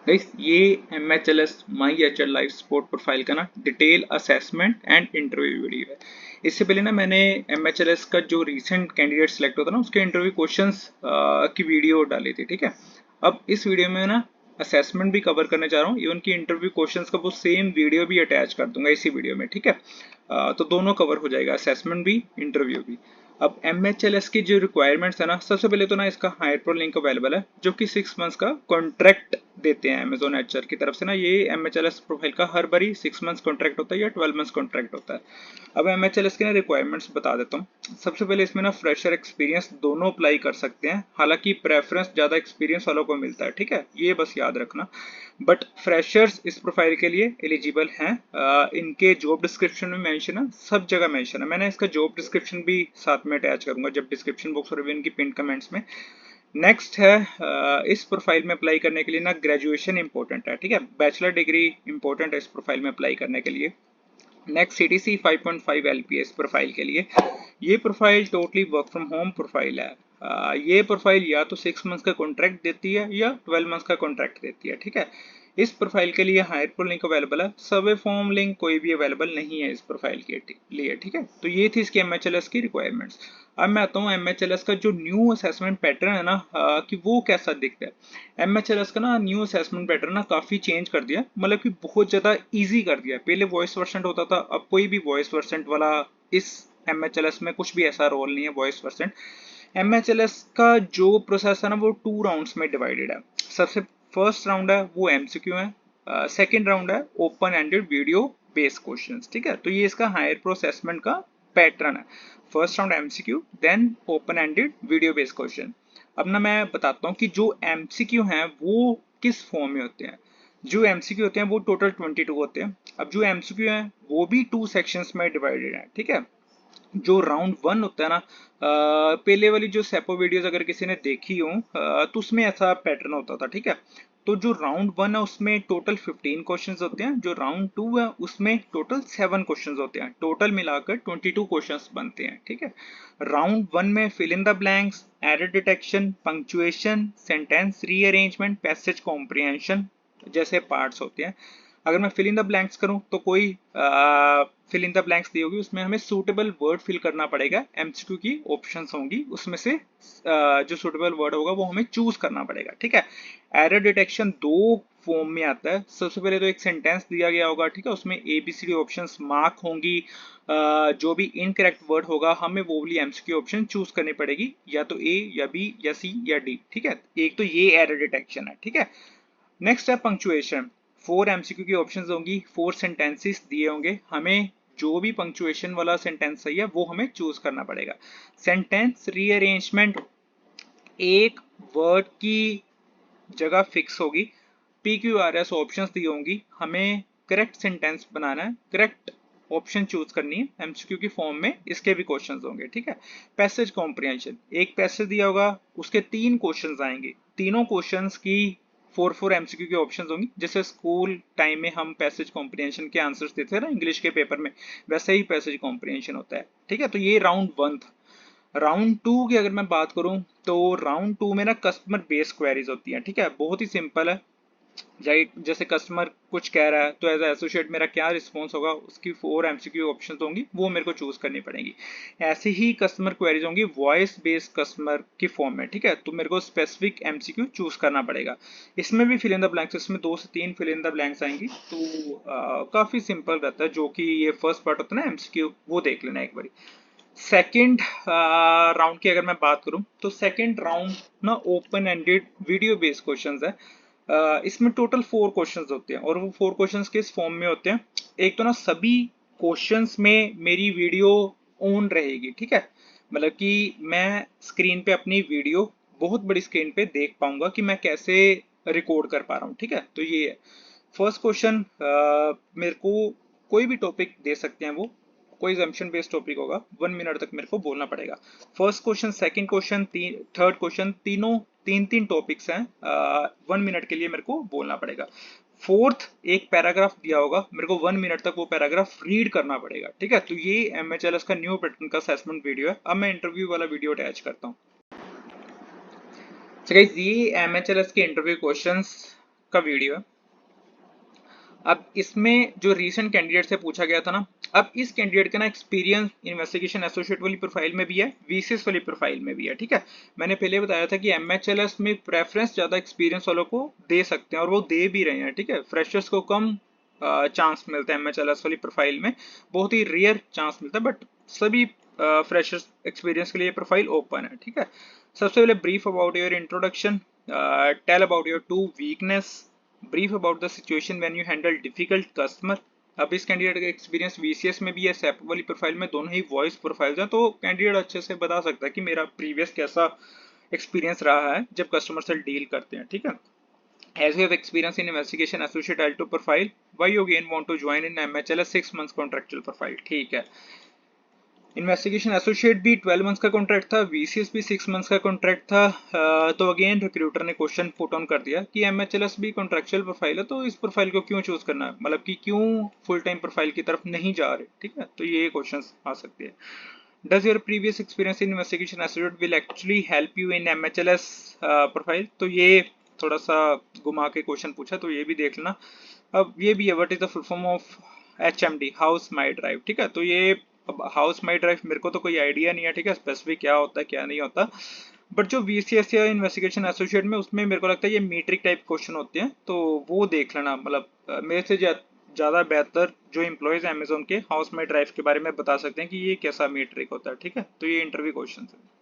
Guys ये MHLS my H L life sport profile का ना detail assessment and interview video है। इससे पहले ना मैंने MHLS का जो रीसेंट कैंडिडेट सेलेक्ट होता है ना उसके इंटरव्यू क्वेश्चंस की वीडियो डाली थी, ठीक है। अब इस वीडियो में ना असेसमेंट भी कवर करने जा रहा हूँ, इवन की इंटरव्यू क्वेश्चंस का वो सेम वीडियो भी अटैच कर दूंगा इसी वीडियो में, ठीक है। तो दोनों कवर हो जाएगा, असेसमेंट भी इंटरव्यू भी। अब MHLS की जो रिक्वायरमेंट्स है ना, सबसे पहले तो ना इसका हायर प्रो लिंक अवेलेबल है जो कि 6 मंथ्स का कॉन्ट्रैक्ट देते हैं अमेजोन एचआर की तरफ से ना। ये MHLS प्रोफाइल का हर बारी 6 मंथ्स कॉन्ट्रैक्ट होता है या 12 मंथ्स कॉन्ट्रैक्ट होता है। अब MHLS के ना रिक्वायरमेंट्स बता देता हूँ। सबसे पहले इसमें ना फ्रेशर एक्सपीरियंस दोनों अप्लाई कर सकते हैं, हालांकि प्रेफरेंस ज्यादा एक्सपीरियंस वालों को मिलता है, ठीक है, ये बस याद रखना। बट फ्रेशर्स इस प्रोफाइल के लिए एलिजिबल हैं। इनके जॉब डिस्क्रिप्शन में मेंशन है, सब जगह मेंशन है। मैंने इसका जॉब डिस्क्रिप्शन भी साथ में अटैच करूंगा जब डिस्क्रिप्शन बॉक्स और इनकी पिन कमेंट्स में। नेक्स्ट है इस प्रोफाइल में अप्लाई करने के लिए ना ग्रेजुएशन इंपॉर्टेंट है, ठीक है, बैचलर डिग्री इंपॉर्टेंट है इस प्रोफाइल में अप्लाई करने के लिए। नेक्स्ट CTC 5.5 LPS प्रोफाइल के लिए ये profile totally work from home profile है। ये प्रोफाइल या तो 6 मंथ्स का कॉन्ट्रैक्ट देती है या 12 मंथ्स का कॉन्ट्रैक्ट देती है, ठीक है। इस प्रोफाइल के लिए हायर प्रो लिंक अवेलेबल है, सर्वे फॉर्म लिंक कोई भी अवेलेबल नहीं है इस प्रोफाइल के लिए, ठीक है। तो ये थी इसकी MHLS की रिक्वायरमेंट्स। अब मैं आता हूँ MHLS का जो न्यू असेसमेंट पैटर्न है ना, कि वो कैसा दिखता है। MHLS का ना न्यू असेसमेंट पैटर्न ना काफी चेंज कर दिया, मतलब कि बहुत ज्यादा इजी कर दिया। पहले वॉइस वर्सेंट होता था, अब कोई भी वॉइस वर्सेंट वाला इस MHLS में कुछ भी ऐसा रोल नहीं है वॉइस वर्सेंट। MHLS का जो प्रोसेस है ना वो 2 राउंड्स में डिवाइडेड है। सबसे फर्स्ट राउंड है वो MCQ है, सेकेंड राउंड है open ended video based questions, ठीक है। तो ये इसका हायर प्रो असेसमेंट का पैटर्न है। First round MCQ, then open ended video based question. अब ना मैं बताता हूँ कि जो MCQ हैं वो किस फॉर्म में होते हैं। जो MCQ होते हैं वो टोटल 22 होते हैं। अब जो MCQ हैं वो भी 2 सेक्शंस में डिवाइडेड है, ठीक है। जो राउंड 1 होता है ना, पहले वाली जो सेपो वीडियोस अगर किसी ने देखी हो, तो उसमें ऐसा पैटर्न होता था, ठीक है। तो जो राउंड 1 है उसमें टोटल 15 क्वेश्चंस होते हैं, जो राउंड 2 है उसमें टोटल 7 क्वेश्चंस होते हैं, टोटल मिलाकर 22 क्वेश्चंस बनते हैं, ठीक है। राउंड 1 में fill in the blanks, error detection, punctuation, sentence rearrangement, passage comprehension जैसे पार्ट्स होते हैं। अगर मैं फिल इन द ब्लैंक्स करूं तो कोई फिल इन द ब्लैंक्स दी होगी, उसमें हमें सूटेबल वर्ड फिल करना पड़ेगा। MCQ की ऑप्शंस होंगी, उसमें से जो सूटेबल वर्ड होगा वो हमें चूज करना पड़ेगा, ठीक है। एरर डिटेक्शन 2 फॉर्म में आता है। सबसे पहले तो एक सेंटेंस दिया गया होगा, ठीक है, उसमें ABCD ऑप्शंस मार्क होंगी। जो भी इनकरेक्ट वर्ड होगा हमें वो वाली MCQ ऑप्शन चूज करनी पड़ेगी, या तो A या B या C या D, ठीक है। एक तो ये एरर डिटेक्शन है, ठीक है। नेक्स्ट है पंक्चुएशन। 4 MCQ की ऑप्शंस होंगी, 4 सेंटेंसेस दिए होंगे, हमें जो भी पंक्चुएशन वाला सेंटेंस सही है वो हमें चूज करना पड़ेगा। सेंटेंस रीअरेंजमेंट, एक वर्ड की जगह फिक्स होगी। PQRS ऑप्शंस दी होंगी, हमें करेक्ट सेंटेंस बनाना है, करेक्ट ऑप्शन चूज करनी है। MCQ की फॉर्म में इसके भी क्वेश्चंस होंगे, ठीक है। पैसेज कॉम्प्रिहेंशन, एक पैसेज दिया होगा, उसके 3 क्वेश्चंस आएंगे, तीनों क्वेश्चंस की 4 MCQ की ऑप्शंस होंगी। जैसे स्कूल टाइम में हम पैसेज कॉम्प्रिहेंशन के आंसर्स देते हैं ना इंग्लिश के पेपर में, वैसे ही पैसेज कॉम्प्रिहेंशन होता है, ठीक है। तो ये राउंड 1 था। राउंड 2 की अगर मैं बात करूं तो राउंड 2 में ना कस्टमर बेस्ड क्वेरीज होती हैं, ठीक है, बहुत ही सिंपल है। राइट, जैसे कस्टमर कुछ कह रहा है तो एज एसोसिएट मेरा क्या रिस्पॉन्स होगा, उसकी 4 MCQ ऑप्शन होंगी, वो मेरे को चूज करनी पड़ेगी। ऐसे ही कस्टमर क्वेरीज होंगी वॉइस बेस्ड कस्टमर की फॉर्म में, ठीक है, तो मेरे को स्पेसिफिक MCQ चूज करना पड़ेगा। इसमें भी फिल इन द ब्लैंक्स, इसमें 2 से 3 फिल इन द ब्लैंक्स आएंगी, तो काफी सिंपल रहता है। जो कि ये फर्स्ट पार्ट होता है ना MCQ, वो देख लेना एक बार। सेकेंड राउंड की अगर मैं बात करूं तो सेकेंड राउंड ना open ended video based questions है। इसमें टोटल 4 क्वेश्चंस होते हैं, और वो 4 क्वेश्चंस किस फॉर्म में होते हैं। एक तो ना सभी क्वेश्चंस में मेरी वीडियो ऑन रहेगी, ठीक है, मतलब कि मैं स्क्रीन पे अपनी वीडियो बहुत बड़ी स्क्रीन पे देख पाऊंगा कि मैं कैसे रिकॉर्ड कर पा रहा हूँ, ठीक है। तो ये है फर्स्ट क्वेश्चन। मेरे को कोई भी टॉपिक दे सकते हैं, वो कोई एग्जाम्पशन बेस्ड टॉपिक होगा, 1 मिनट तक मेरे को बोलना पड़ेगा। First question, second question, third question, तीनों 3 3 टॉपिक्स हैं, 1 मिनट के लिए मेरे को बोलना पड़ेगा। फोर्थ एक पैराग्राफ दिया होगा, मेरे को 1 मिनट तक वो पैराग्राफ रीड करना पड़ेगा, ठीक है। तो ये MHLS का न्यू पैटर्न का असेसमेंट वीडियो है। अब मैं इंटरव्यू वाला वीडियो अटैच करता हूँ। तो गाइस ये MHLS के इंटरव्यू क्वेश्चंस का वीडियो है। अब इसमें जो रीसेंट कैंडिडेट से पूछा गया था ना, अब इस कैंडिडेट का ना एक्सपीरियंस इन्वेस्टिगेशन एसोसिएट वाली प्रोफाइल में भी है, वीसीएस वाली प्रोफाइल में भी है, ठीक है। मैंने पहले बताया था कि एमएचएलएस में प्रेफरेंस ज्यादा एक्सपीरियंस वालों को दे सकते हैं और वो दे भी रहे हैं, ठीक है। फ्रेशर्स को कम चांस मिलता है एमएचएलएस वाली प्रोफाइल में, बहुत ही रेयर चांस मिलता है, बट सभी फ्रेशर्स एक्सपीरियंस के लिए प्रोफाइल ओपन है, ठीक है। सबसे पहले brief about your introduction, tell about your two weakness, brief about the situation when you handle difficult customer. अब इस कैंडिडेट का एक्सपीरियंस वीसीएस में भी है, सेप वाली प्रोफाइल में, दोनों ही वॉइस प्रोफाइल्स हैं, तो कैंडिडेट अच्छे से बता सकता है कि मेरा प्रीवियस कैसा एक्सपीरियंस रहा है जब कस्टमर से डील करते हैं, ठीक है। As you have experience in investigation associate L2 profile, why you again want to join in MHLS 6 months contractual profile, ठीक है। इन्वेस्टिगेशन एसोसिएट भी 12 मंथ्स का कॉन्ट्रैक्ट था, वीसीएस भी 6 मंथ्स का कॉन्ट्रैक्ट था। तो अगेन रिक्रूटर ने क्वेश्चन पुट ऑन कर दिया कि एमएचएलएस भी कॉन्ट्रैक्चुअल प्रोफाइल है, तो इस प्रोफाइल को क्यों चूज करना है, मतलब कि क्यों फुल टाइम प्रोफाइल की तरफ नहीं जा रहे, ठीक है। तो ये क्वेश्चन आ सकते हैं। Does your previous experience in investigation associate will actually help you in MHLS profile, तो ये थोड़ा सा घुमा के क्वेश्चन पूछा, तो ये भी देख लेना। अब ये भी है, what is the full form of HMD, house my drive, ठीक है। तो ये अब हाउस माई ड्राइव मेरे को तो कोई आइडिया नहीं है, ठीक है, स्पेसिफिक क्या होता है क्या नहीं होता, बट जो वीसीएस या इन्वेस्टिगेशन एसोसिएट में उसमें मेरे को लगता है ये मीट्रिक टाइप क्वेश्चन होते हैं, तो वो देख लेना। मतलब मेरे से ज़्यादा बेहतर जो एम्प्लॉयज़ अमेजोन के हाउस माई ड्राइव के बारे में बता सकते हैं कि ये कैसा मीट्रिक होता है, ठीक है। तो ये इंटरव्यू क्वेश्चन है।